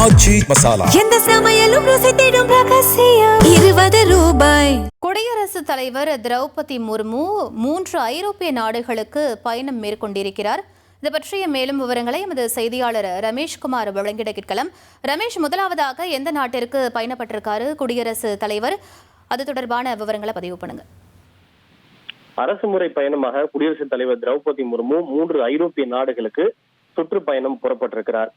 ஆச்சி மசாலா எந்த சமையலும் ருசி தேடும் ரகசியம் 20 ரூபாய். குடியரசுத் தலைவர் திரௌபதி முர்மு 3 ஐரோப்பிய நாடுகளுக்கு பயணம் மேற்கொண்டிருக்கிறார். இது பற்றிய மேலும் விவரங்களை எமது செய்தியாளர் ரமேஷ்குமார் வழங்கிட கேட்கலாம். ரமேஷ், முதலாவதாக எந்த நாட்டிற்கு பயணப்பட்டிருக்காரு குடியரசுத் தலைவர்? அது தொடர்பான விவரங்களை பதிவு பண்ணுங்க. அரசுமுறை பயணமாக குடியரசுத் தலைவர் திரௌபதி முர்மு 3 ஐரோப்பிய நாடுகளுக்கு சுற்றுப்பயணம் புறப்பட்டிருக்கிறார்.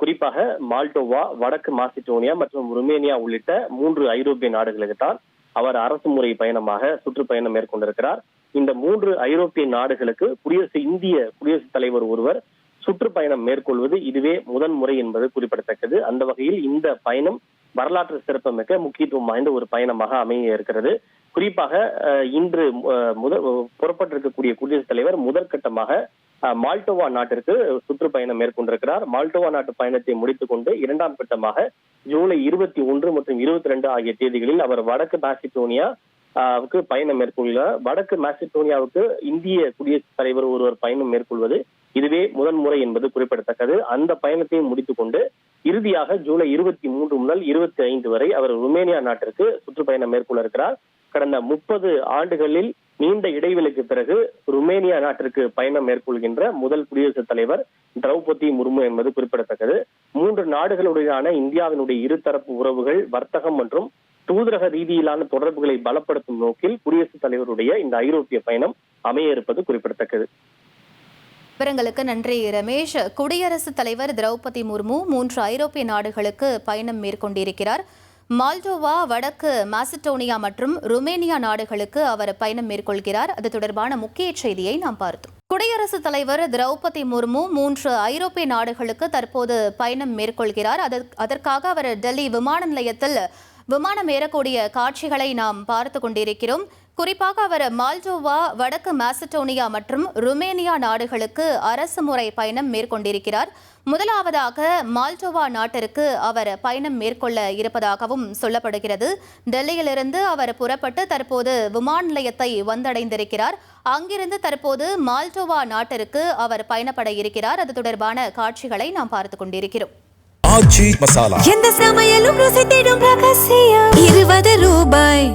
குறிப்பாக மால்டோவா, வடக்கு மாசிடோனியா மற்றும் ருமேனியா உள்ளிட்ட 3 ஐரோப்பிய நாடுகளுக்கு தான் அவர் அரசுமுறை பயணமாக சுற்றுப்பயணம் மேற்கொண்டிருக்கிறார். இந்த 3 ஐரோப்பிய நாடுகளுக்கு இந்திய குடியரசுத் தலைவர் ஒருவர் சுற்றுப்பயணம் மேற்கொள்வது இதுவே முதன்முறை என்பது குறிப்பிடத்தக்கது. அந்த வகையில் இந்த பயணம் வரலாற்று சிறப்புமிக்க முக்கியத்துவம் வாய்ந்த ஒரு பயணமாக அமைய இருக்கிறது. குறிப்பாக இன்று புறப்பட்டிருக்கக்கூடிய குடியரசுத் தலைவர் முதற்கட்டமாக மால்டோவா நாட்டிற்கு சுற்றுப்பயணம் மேற்கொண்டிருக்கிறார். மால்டோவா நாட்டு பயணத்தை முடித்துக் கொண்டு 2ஆம் கட்டமாக ஜூலை 21 மற்றும் 22 ஆகிய தேதிகளில் அவர் வடக்கு மாசிடோனியாவுக்கு பயணம் மேற்கொள்கிறார். வடக்கு மாசிடோனியாவுக்கு இந்திய குடியரசுத் தலைவர் ஒருவர் பயணம் மேற்கொள்வது இதுவே முதன்முறை என்பது குறிப்பிடத்தக்கது. அந்த பயணத்தையும் முடித்துக் கொண்டு இறுதியாக ஜூலை 23 முதல் 25 வரை அவர் ருமேனியா நாட்டிற்கு சுற்றுப்பயணம் மேற்கொள்ள இருக்கிறார். கடந்த 30 ஆண்டுகளில் நீண்ட இடைவெளிக்கு பிறகு ருமேனியா நாட்டிற்கு பயணம் மேற்கொள்கின்ற முதல் குடியரசுத் தலைவர் திரௌபதி முர்மு என்பது குறிப்பிடத்தக்கது. 3 நாடுகளுடனான இந்தியாவினுடைய இருதரப்பு உறவுகள், வர்த்தகம் மற்றும் தூதரக ரீதியிலான தொடர்புகளை பலப்படுத்தும் நோக்கில் குடியரசுத் தலைவருடைய இந்த ஐரோப்பிய பயணம் அமைய இருப்பது குறிப்பிடத்தக்கது. விவரங்களுக்கு நன்றி ரமேஷ். குடியரசுத் தலைவர் திரௌபதி முர்மு 3 ஐரோப்பிய நாடுகளுக்கு பயணம் மேற்கொண்டிருக்கிறார். மால்டோவா, வடக்கு மாசிடோனியா மற்றும் ருமேனியா நாடுகளுக்கு அவர் பயணம் மேற்கொள்கிறார். அது தொடர்பான முக்கிய செய்தியை நாம் பார்த்தோம். குடியரசுத் தலைவர் திரௌபதி முர்மு 3 ஐரோப்பிய நாடுகளுக்கு தற்போது பயணம் மேற்கொள்கிறார். அதற்காக அவர் டெல்லி விமான நிலையத்தில் விமானம் ஏறக்கூடிய காட்சிகளை நாம் பார்த்து கொண்டிருக்கிறோம். குறிப்பாக அவர் மால்டோவா, வடக்கு மாசிடோனியா மற்றும் ருமேனியா நாடுகளுக்கு அரசுமுறை பயணம் மேற்கொண்டிருக்கிறார். முதலாவதாக மால்டோவா நாட்டிற்கு அவர் பயணம் மேற்கொள்ள இருப்பதாகவும் சொல்லப்படுகிறது. டெல்லியிலிருந்து அவர் புறப்பட்டு தற்போது விமான நிலையத்தை வந்தடைந்திருக்கிறார். அங்கிருந்து தற்போது மால்டோவா நாட்டிற்கு அவர் பயணப்பட இருக்கிறார். அது தொடர்பான காட்சிகளை நாம் பார்த்து கொண்டிருக்கிறோம். ஆச்சி மசாலா எந்த சமையலும் ருசி தேடும் ரகசியம் 20 ரூபாய்.